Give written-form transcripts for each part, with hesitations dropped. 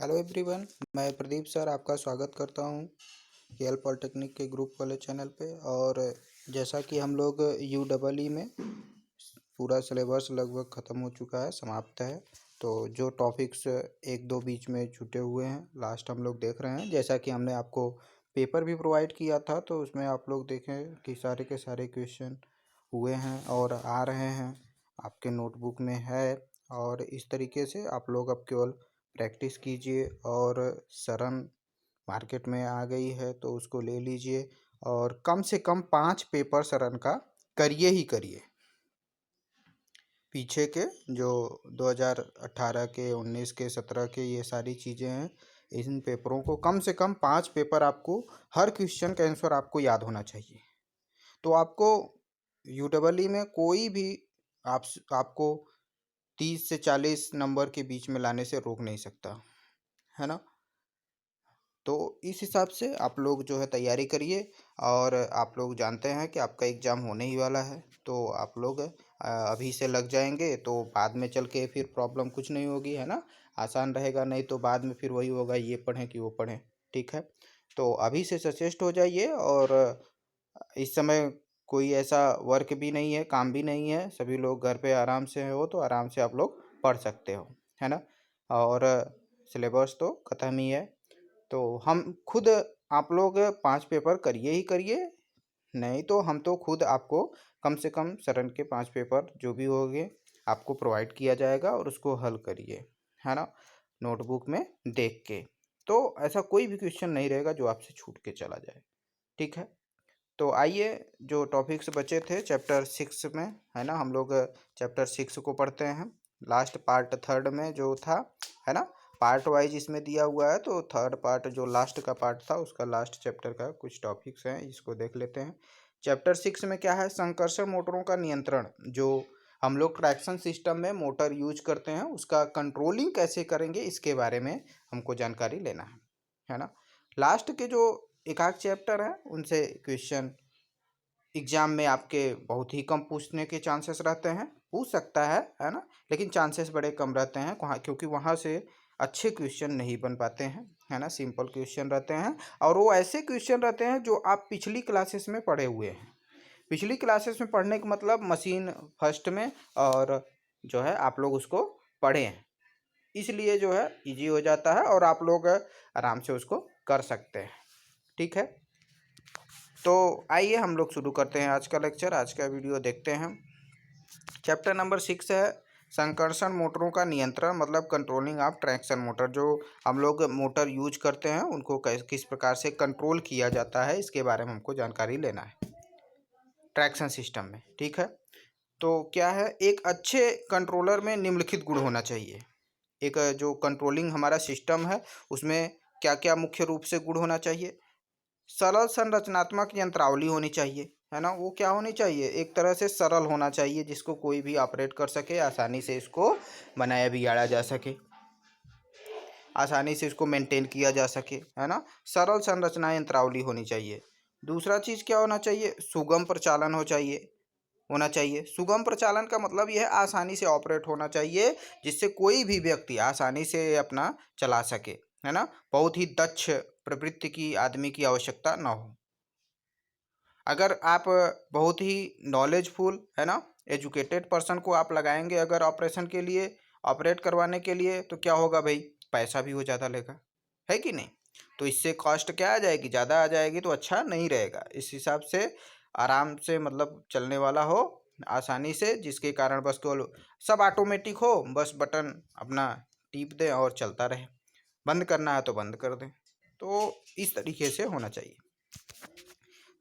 Hello everyone. मैं Pradeep sir आपका स्वागत करता हूं केएल पॉलिटेक्निक के ग्रुप वाले चैनल पे। और जैसा कि हम लोग यू डबल ई में पूरा सिलेबस लगभग ख़त्म हो चुका है, समाप्त है। तो जो टॉपिक्स एक दो बीच में छूटे हुए हैं लास्ट हम लोग देख रहे हैं। जैसा कि हमने आपको पेपर भी प्रोवाइड किया था, तो उसमें आप लोग देखें कि सारे के सारे क्वेश्चन हुए हैं और आ रहे हैं, आपके नोटबुक में है। और इस तरीके से आप लोग अब केवल प्रैक्टिस कीजिए। और सरन मार्केट में आ गई है तो उसको ले लीजिए और कम से कम 5 पेपर सरन का करिए ही करिए। पीछे के जो 2018 के, 19 के, 17 के ये सारी चीज़ें हैं, इन पेपरों को कम से कम 5 पेपर आपको, हर क्वेश्चन का आंसर आपको याद होना चाहिए। तो आपको यू डबल ई में कोई भी आपको 30 से 40 नंबर के बीच में लाने से रोक नहीं सकता, है ना। तो इस हिसाब से आप लोग जो है तैयारी करिए। और आप लोग जानते हैं कि आपका एग्ज़ाम होने ही वाला है, तो आप लोग अभी से लग जाएंगे तो बाद में चल के फिर प्रॉब्लम कुछ नहीं होगी, है ना। आसान रहेगा, नहीं तो बाद में फिर वही होगा, ये पढ़ें कि वो पढ़ें। ठीक है, तो अभी से सचेष्ट हो जाइए। और इस समय कोई ऐसा वर्क भी नहीं है, काम भी नहीं है, सभी लोग घर पे आराम से हो, तो आराम से आप लोग पढ़ सकते हो, है ना। और सिलेबस तो ख़त्म ही है, तो हम खुद, आप लोग 5 पेपर करिए ही करिए। नहीं तो हम तो खुद आपको कम से कम सरन के 5 पेपर जो भी होंगे आपको प्रोवाइड किया जाएगा, और उसको हल करिए, है ना, नोटबुक में देख के। तो ऐसा कोई भी क्वेश्चन नहीं रहेगा जो आपसे छूट के चला जाए। ठीक है, तो आइए जो टॉपिक्स बचे थे चैप्टर 6 में, है ना, हम लोग चैप्टर 6 को पढ़ते हैं। लास्ट पार्ट थर्ड में जो था, है ना, पार्ट वाइज इसमें दिया हुआ है, तो थर्ड पार्ट जो लास्ट का पार्ट था उसका लास्ट चैप्टर का कुछ टॉपिक्स हैं, इसको देख लेते हैं। चैप्टर 6 में क्या है, संकर्षण मोटरों का नियंत्रण। जो हम लोग ट्रैक्शन सिस्टम में मोटर यूज करते हैं उसका कंट्रोलिंग कैसे करेंगे, इसके बारे में हमको जानकारी लेना है ना। लास्ट के जो एक आध चैप्टर हैं उनसे क्वेश्चन एग्जाम में आपके बहुत ही कम पूछने के चांसेस रहते हैं। पूछ सकता है ना, लेकिन चांसेस बड़े कम रहते हैं वहाँ, क्योंकि वहाँ से अच्छे क्वेश्चन नहीं बन पाते हैं, है ना। सिंपल क्वेश्चन रहते हैं, और वो ऐसे क्वेश्चन रहते हैं जो आप पिछली क्लासेस में पढ़े हुए हैं। पिछली क्लासेस में पढ़ने का मतलब मशीन फर्स्ट में, और जो है आप लोग उसको पढ़े हैं, इसलिए जो है इजी हो जाता है और आप लोग आराम से उसको कर सकते हैं। ठीक है, तो आइए हम लोग शुरू करते हैं आज का लेक्चर, आज का वीडियो देखते हैं। चैप्टर नंबर 6 है संकर्षण मोटरों का नियंत्रण, मतलब कंट्रोलिंग ऑफ ट्रैक्शन मोटर। जो हम लोग मोटर यूज करते हैं उनको किस प्रकार से कंट्रोल किया जाता है, इसके बारे में हमको जानकारी लेना है ट्रैक्शन सिस्टम में। ठीक है, तो क्या है, एक अच्छे कंट्रोलर में निम्नलिखित गुण होना चाहिए। एक जो कंट्रोलिंग हमारा सिस्टम है उसमें क्या क्या मुख्य रूप से गुण होना चाहिए। सरल संरचनात्मक यंत्रावली होनी चाहिए, है ना। वो क्या होनी चाहिए, एक तरह से सरल होना चाहिए, जिसको कोई भी ऑपरेट कर सके, आसानी से इसको बनाया बिगाड़ा जा सके, आसानी से इसको मेंटेन किया जा सके, है ना। सरल संरचना यंत्रावली होनी चाहिए। दूसरा चीज़ क्या होना चाहिए, सुगम प्रचालन होना चाहिए। सुगम प्रचालन का मतलब यह है आसानी से ऑपरेट होना चाहिए, जिससे कोई भी व्यक्ति आसानी से अपना चला सके, है ना। बहुत ही दक्ष प्रवृत्ति की आदमी की आवश्यकता ना हो। अगर आप बहुत ही नॉलेजफुल, है ना, एजुकेटेड पर्सन को आप लगाएंगे अगर ऑपरेशन के लिए, ऑपरेट करवाने के लिए, तो क्या होगा भाई, पैसा भी वो ज़्यादा लेगा, है कि नहीं। तो इससे कॉस्ट क्या आ जाएगी, ज़्यादा आ जाएगी, तो अच्छा नहीं रहेगा। इस हिसाब से आराम से, मतलब चलने वाला हो आसानी से, जिसके कारण बस केवल सब ऑटोमेटिक हो, बस बटन अपना टीप दें और चलता रहे, बंद करना है तो बंद कर दें। तो इस तरीके से होना चाहिए।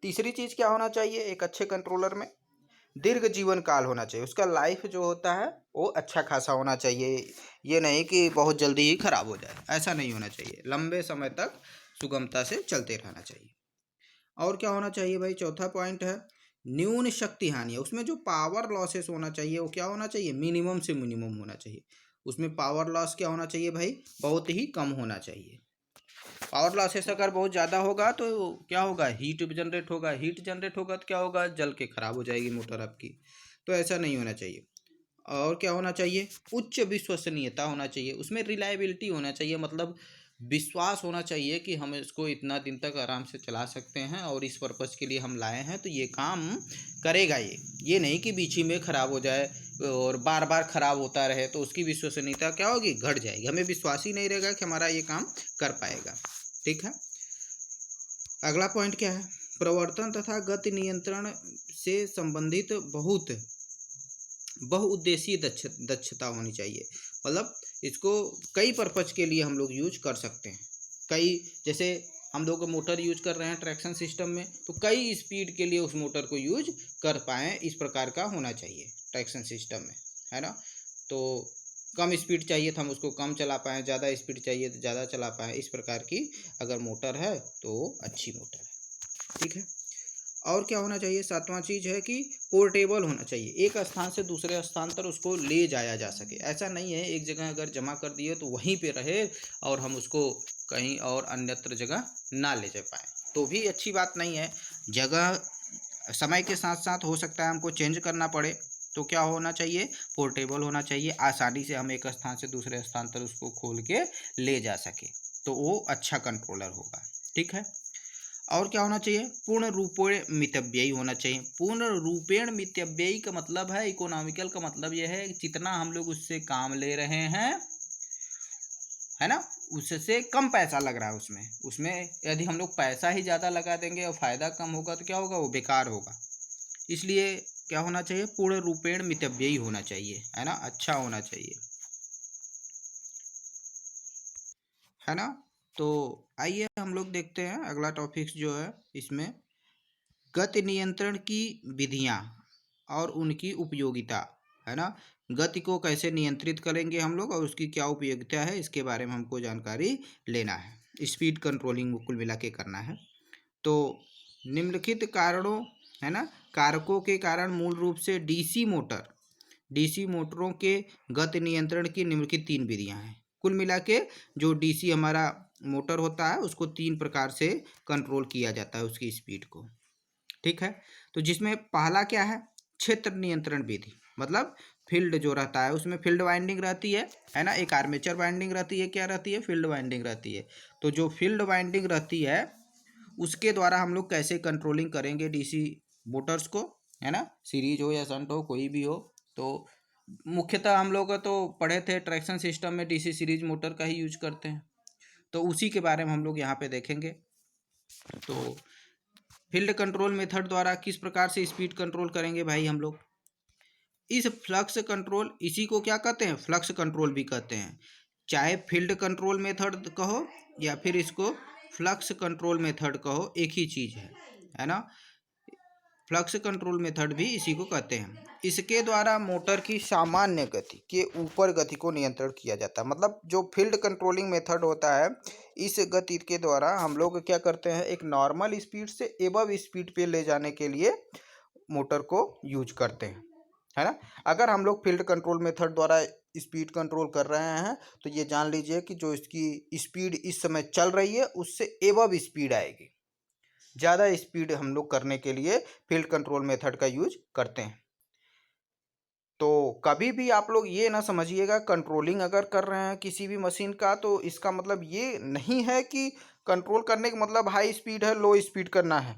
तीसरी चीज़ क्या होना चाहिए एक अच्छे कंट्रोलर में, दीर्घ जीवन काल होना चाहिए। उसका लाइफ जो होता है वो अच्छा खासा होना चाहिए। ये नहीं कि बहुत जल्दी ही खराब हो जाए, ऐसा नहीं होना चाहिए। लंबे समय तक सुगमता से चलते रहना चाहिए। और क्या होना चाहिए भाई, चौथा पॉइंट है न्यून शक्ति हानि है। उसमें जो पावर लॉसेस होना चाहिए वो क्या होना चाहिए, मिनिमम से मिनिमम होना चाहिए। उसमें पावर लॉस क्या होना चाहिए भाई, बहुत ही कम होना चाहिए। पावर लॉसेस अगर बहुत ज़्यादा होगा तो क्या होगा, हीट जनरेट होगा तो क्या होगा, जल के ख़राब हो जाएगी मोटर आपकी। तो ऐसा नहीं होना चाहिए। और क्या होना चाहिए, उच्च विश्वसनीयता होना चाहिए, उसमें रिलायबिलिटी होना चाहिए, मतलब विश्वास होना चाहिए कि हम इसको इतना दिन तक आराम से चला सकते हैं और इस पर्पज़ के लिए हम लाए हैं तो ये काम करेगा। ये नहीं कि बीच ही में ख़राब हो जाए और बार बार ख़राब होता रहे तो उसकी विश्वसनीयता क्या होगी, घट जाएगी, हमें विश्वास ही नहीं रहेगा कि हमारा ये काम कर पाएगा। ठीक है, अगला पॉइंट क्या है, प्रवर्तन तथा गति नियंत्रण से संबंधित बहुउद्देशीय दक्षता होनी चाहिए। मतलब इसको कई पर्पज के लिए हम लोग यूज कर सकते हैं। कई, जैसे हम लोग मोटर यूज कर रहे हैं ट्रैक्शन सिस्टम में, तो कई स्पीड के लिए उस मोटर को यूज कर पाएँ, इस प्रकार का होना चाहिए ट्रैक्शन सिस्टम में, है ना। तो कम स्पीड चाहिए तो हम उसको कम चला पाएँ, ज़्यादा स्पीड चाहिए तो ज़्यादा चला पाएँ, इस प्रकार की अगर मोटर है तो अच्छी मोटर है। ठीक है, और क्या होना चाहिए, सातवां चीज़ है कि पोर्टेबल होना चाहिए, एक स्थान से दूसरे स्थान तक उसको ले जाया जा सके। ऐसा नहीं है एक जगह अगर जमा कर दिए तो वहीं पे रहे और हम उसको कहीं और अन्यत्र जगह ना ले जा पाए, तो भी अच्छी बात नहीं है। जगह समय के साथ साथ हो सकता है हमको चेंज करना पड़े, तो क्या होना चाहिए, पोर्टेबल होना चाहिए, आसानी से हम एक स्थान से दूसरे स्थान तक उसको खोल के ले जा सके, तो वो अच्छा कंट्रोलर होगा। ठीक है, और क्या होना चाहिए, पूर्ण रूपेण मितव्ययी होना चाहिए। पूर्ण रूपेण मितव्ययी का मतलब है, इकोनॉमिकल का मतलब यह है जितना हम लोग उससे काम ले रहे हैं, है ना, उससे कम पैसा लग रहा है उसमें यदि हम लोग पैसा ही ज़्यादा लगा देंगे और फ़ायदा कम होगा तो क्या होगा, वो बेकार होगा। इसलिए क्या होना चाहिए, पूर्ण रूपेण मितव्ययी होना चाहिए, है ना, अच्छा होना चाहिए, है ना। तो आइए हम लोग देखते हैं अगला टॉपिक्स जो है इसमें, गति नियंत्रण की विधियाँ और उनकी उपयोगिता, है ना। गति को कैसे नियंत्रित करेंगे हम लोग और उसकी क्या उपयोगिता है, इसके बारे में हमको जानकारी लेना है। स्पीड कंट्रोलिंग कुल मिला के करना है। तो निम्नलिखित कारणों, है ना, कारकों के कारण मूल रूप से डीसी मोटरों के गति नियंत्रण की निम्नलिखित 3 विधियाँ हैं। कुल मिला के जो डीसी हमारा मोटर होता है उसको 3 प्रकार से कंट्रोल किया जाता है उसकी स्पीड को। ठीक है, तो जिसमें पहला क्या है, क्षेत्र नियंत्रण विधि, मतलब फील्ड जो रहता है उसमें फील्ड वाइंडिंग रहती है ना, एक आर्मेचर वाइंडिंग रहती है, क्या रहती है, फील्ड वाइंडिंग रहती है। तो जो फील्ड वाइंडिंग रहती है उसके द्वारा हम लोग कैसे कंट्रोलिंग करेंगे डीसी मोटर्स को, है ना, सीरीज हो या शंट हो कोई भी हो। तो मुख्यतः हम लोग तो पढ़े थे ट्रैक्शन सिस्टम में डीसी सीरीज मोटर का ही यूज करते हैं, तो उसी के बारे में हम लोग यहाँ पे देखेंगे। तो फील्ड कंट्रोल मेथड द्वारा किस प्रकार से स्पीड कंट्रोल करेंगे भाई हम लोग, इस फ्लक्स कंट्रोल, इसी को क्या कहते हैं, फ्लक्स कंट्रोल भी कहते हैं। चाहे फील्ड कंट्रोल मेथड कहो या फिर इसको फ्लक्स कंट्रोल मेथड कहो, एक ही चीज़ है ना। फ्लक्स कंट्रोल मेथड भी इसी को कहते हैं। इसके द्वारा मोटर की सामान्य गति के ऊपर गति को नियंत्रण किया जाता है। मतलब जो फील्ड कंट्रोलिंग मेथड होता है, इस गति के द्वारा हम लोग क्या करते हैं, एक नॉर्मल स्पीड से एबव स्पीड पे ले जाने के लिए मोटर को यूज करते हैं, है ना। अगर हम लोग फील्ड कंट्रोल मेथड द्वारा स्पीड कंट्रोल कर रहे हैं तो ये जान लीजिए कि जो इसकी स्पीड इस समय चल रही है उससे एबव स्पीड आएगी। ज़्यादा स्पीड हम लोग करने के लिए फील्ड कंट्रोल मेथड का यूज करते हैं। तो कभी भी आप लोग ये ना समझिएगा कंट्रोलिंग अगर कर रहे हैं किसी भी मशीन का तो इसका मतलब ये नहीं है कि कंट्रोल करने का मतलब हाई स्पीड है, लो स्पीड करना है,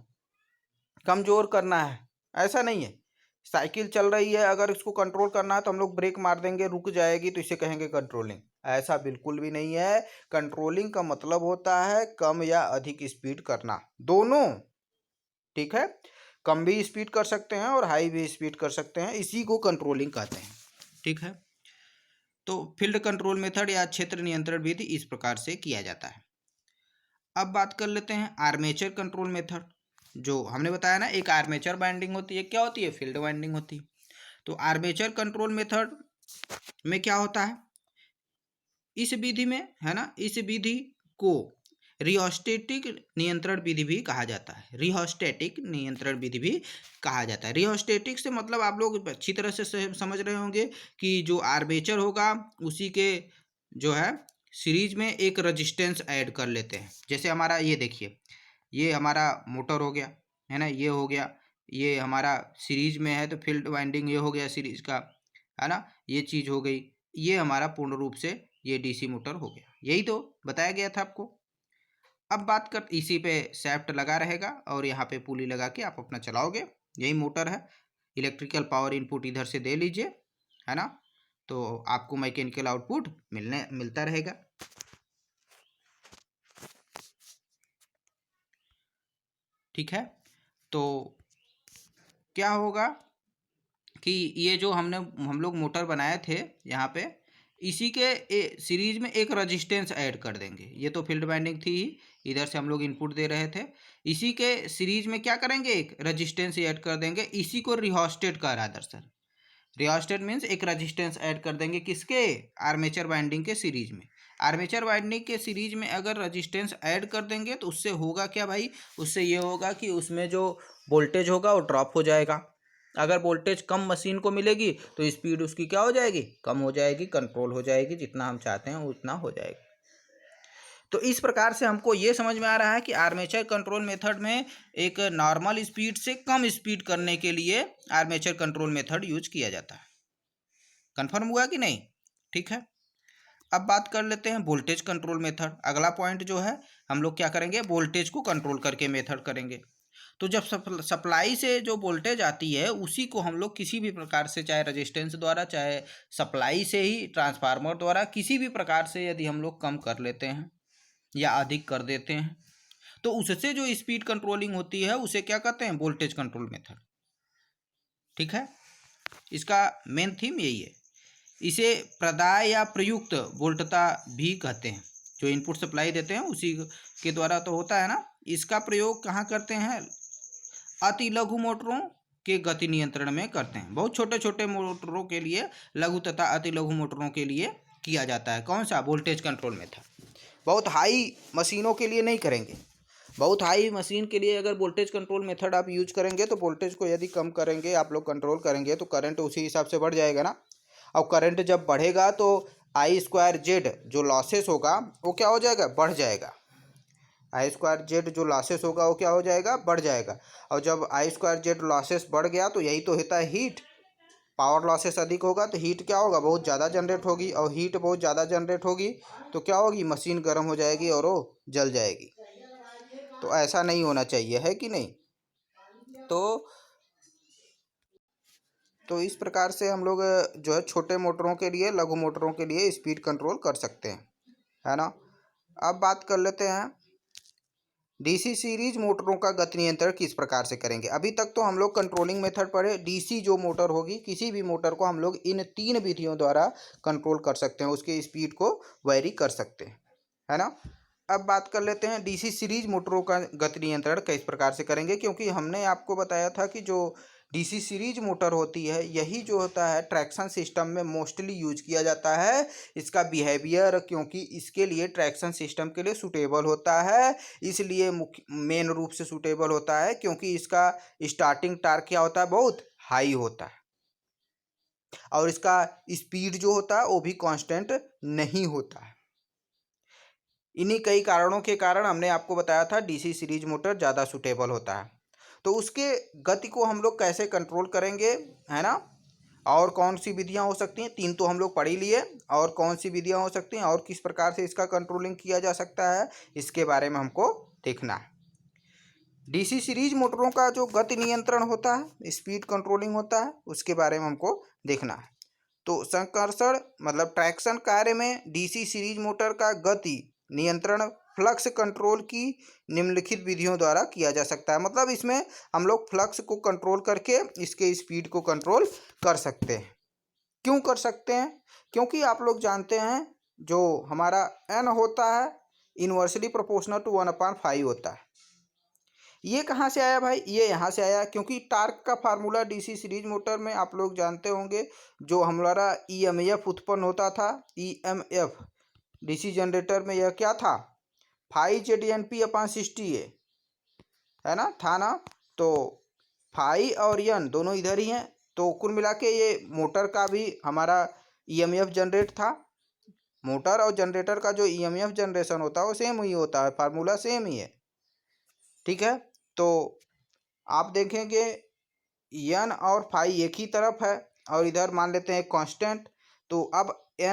कमज़ोर करना है, ऐसा नहीं है। साइकिल चल रही है, अगर इसको कंट्रोल करना है तो हम लोग ब्रेक मार देंगे, रुक जाएगी तो इसे कहेंगे कंट्रोलिंग, ऐसा बिल्कुल भी नहीं है। कंट्रोलिंग का मतलब होता है कम या अधिक स्पीड करना, दोनों। ठीक है, कम भी स्पीड कर सकते हैं और हाई भी स्पीड कर सकते हैं, इसी को कंट्रोलिंग कहते हैं। ठीक है, तो फील्ड कंट्रोल मेथड या क्षेत्र नियंत्रण विधि इस प्रकार से किया जाता है। अब बात कर लेते हैं आर्मेचर कंट्रोल मेथड। जो हमने बताया ना, एक आर्मेचर वाइंडिंग होती है, क्या होती है, फील्ड वाइंडिंग होती है। तो आर्मेचर कंट्रोल मेथड में क्या होता है, इस विधि में, है ना, इस विधि को रियोस्टेटिक नियंत्रण विधि भी कहा जाता है। रियोस्टेटिक नियंत्रण विधि भी कहा जाता है। रियोस्टेटिक से मतलब आप लोग अच्छी तरह से समझ रहे होंगे कि जो आर्मेचर होगा उसी के जो है सीरीज में एक रजिस्टेंस ऐड कर लेते हैं। जैसे हमारा ये देखिए, ये हमारा मोटर हो गया, है ना, ये हो गया, ये हमारा सीरीज में है तो फील्ड वाइंडिंग ये हो गया सीरीज का, है ना। ये चीज़ हो गई, ये हमारा पूर्ण रूप से ये डीसी मोटर हो गया, यही तो बताया गया था आपको। अब बात कर, इसी पे सैफ्ट लगा रहेगा और यहाँ पे पुली लगा के आप अपना चलाओगे, यही मोटर है। इलेक्ट्रिकल पावर इनपुट इधर से दे लीजिए, है ना, तो आपको मैकेनिकल आउटपुट मिलता रहेगा। ठीक है, तो क्या होगा कि ये जो हम लोग मोटर बनाए थे यहाँ पे, इसी के सीरीज में एक रजिस्टेंस ऐड कर देंगे। ये तो फील्ड वाइंडिंग थी ही, इधर से हम लोग इनपुट दे रहे थे। इसी के सीरीज में क्या करेंगे, एक रजिस्टेंस ऐड कर देंगे। इसी को रिहोस्टेट कह रहा है दरअसल। रिहोस्टेट मीन्स एक रजिस्टेंस ऐड कर देंगे, किसके, आर्मेचर वाइंडिंग के सीरीज में। आर्मेचर वाइंडिंग के सीरीज में अगर रजिस्टेंस ऐड कर देंगे तो उससे होगा क्या भाई, उससे ये होगा कि उसमें जो वोल्टेज होगा वो ड्रॉप हो जाएगा। अगर वोल्टेज कम मशीन को मिलेगी तो स्पीड उसकी क्या हो जाएगी, कम हो जाएगी, कंट्रोल हो जाएगी, जितना हम चाहते हैं उतना हो जाएगा। तो इस प्रकार से हमको ये समझ में आ रहा है कि आर्मेचर कंट्रोल मेथड में एक नॉर्मल स्पीड से कम स्पीड करने के लिए आर्मेचर कंट्रोल मेथड यूज किया जाता है। कंफर्म हुआ कि नहीं? ठीक है, अब बात कर लेते हैं वोल्टेज कंट्रोल मेथड। अगला पॉइंट जो है, हम लोग क्या करेंगे, वोल्टेज को कंट्रोल करके मेथड करेंगे। तो जब सप्लाई से जो वोल्टेज आती है उसी को हम लोग किसी भी प्रकार से, चाहे रेजिस्टेंस द्वारा, चाहे सप्लाई से ही ट्रांसफार्मर द्वारा, किसी भी प्रकार से यदि हम लोग कम कर लेते हैं या अधिक कर देते हैं तो उससे जो स्पीड कंट्रोलिंग होती है उसे क्या कहते हैं, वोल्टेज कंट्रोल मेथड। ठीक है, इसका मेन थीम यही है। इसे प्रदाय या प्रयुक्त वोल्टता भी कहते हैं। जो इनपुट सप्लाई देते हैं उसी के द्वारा तो होता है ना। इसका प्रयोग कहाँ करते हैं, अति लघु मोटरों के गति नियंत्रण में करते हैं। बहुत छोटे छोटे मोटरों के लिए, लघु तथा अति लघु मोटरों के लिए किया जाता है। कौन सा, वोल्टेज कंट्रोल मेथड। बहुत हाई मशीनों के लिए नहीं करेंगे। बहुत हाई मशीन के लिए अगर वोल्टेज कंट्रोल मेथड आप यूज करेंगे तो वोल्टेज को यदि कम करेंगे, आप लोग कंट्रोल करेंगे, तो करंट उसी हिसाब से बढ़ जाएगा ना। और करंट जब बढ़ेगा तो I²Z जो लॉसेस होगा वो क्या हो जाएगा, बढ़ जाएगा। I²Z जो लॉसेस होगा वो क्या हो जाएगा, बढ़ जाएगा। और जब I²Z लॉसेस बढ़ गया तो यही तो होता है हीट। पावर लॉसेस अधिक होगा तो हीट क्या होगा, बहुत ज़्यादा जनरेट होगी। और हीट बहुत ज़्यादा जनरेट होगी तो क्या होगी, मशीन गर्म हो जाएगी और वो जल जाएगी। तो ऐसा नहीं होना चाहिए, है कि नहीं। तो इस प्रकार से हम लोग जो है छोटे मोटरों के लिए, लघु मोटरों के लिए स्पीड कंट्रोल कर सकते हैं, है ना। अब बात कर लेते हैं डीसी सीरीज मोटरों का गति नियंत्रण किस प्रकार से करेंगे। अभी तक तो हम लोग कंट्रोलिंग मेथड पढ़े। डीसी जो मोटर होगी, किसी भी मोटर को हम लोग इन 3 विधियों द्वारा कंट्रोल कर सकते हैं, उसके स्पीड को वेरी कर सकते हैं, है ना। अब बात कर लेते हैं डीसी सीरीज मोटरों का गति नियंत्रण किस प्रकार से करेंगे। क्योंकि हमने आपको बताया था कि जो डीसी सीरीज मोटर होती है यही जो होता है ट्रैक्शन सिस्टम में मोस्टली यूज किया जाता है। इसका बिहेवियर क्योंकि इसके लिए ट्रैक्शन सिस्टम के लिए सूटेबल होता है, इसलिए मेन रूप से सूटेबल होता है क्योंकि इसका स्टार्टिंग टार्क क्या होता है, बहुत हाई होता है। और इसका स्पीड जो होता है वो भी कांस्टेंट नहीं होता है। इन्हीं कई कारणों के कारण हमने आपको बताया था डीसी सीरीज मोटर ज़्यादा सूटेबल होता है। तो उसके गति को हम लोग कैसे कंट्रोल करेंगे, है ना। और कौन सी विधियां हो सकती हैं, 3 तो हम लोग पढ़ ही लिए। और कौन सी विधियां हो सकती हैं और किस प्रकार से इसका कंट्रोलिंग किया जा सकता है, इसके बारे में हमको देखना है। डीसी सीरीज मोटरों का जो गति नियंत्रण होता है, स्पीड कंट्रोलिंग होता है, उसके बारे में हमको देखना है। तो संकर्षण मतलब ट्रैक्शन कार्य में डीसी सीरीज मोटर का गति नियंत्रण फ्लक्स कंट्रोल की निम्नलिखित विधियों द्वारा किया जा सकता है। मतलब इसमें हम लोग फ्लक्स को कंट्रोल करके इसके स्पीड को कंट्रोल कर सकते हैं। क्यों कर सकते हैं, क्योंकि आप लोग जानते हैं जो हमारा एन होता है इन्वर्सली प्रोपोर्शनल टू 1/5 होता है। ये कहाँ से आया भाई, ये यहाँ से आया क्योंकि टार्क का फार्मूला डीसी सीरीज मोटर में आप लोग जानते होंगे। जो हमारा ईएमएफ उत्पन्न होता था, ईएमएफ डीसी जनरेटर में यह क्या था, 5ZNP/60A, है ना, था ना। तो 5 और n दोनों इधर ही हैं, तो कुल मिला के ये मोटर का भी हमारा ईएमएफ जनरेट था। मोटर और जनरेटर का जो ईएमएफ जनरेशन होता है वो सेम ही होता है, फार्मूला सेम ही है। ठीक है, तो आप देखेंगे n और फाई एक ही तरफ है, और इधर मान लेते हैं कांस्टेंट। तो अब n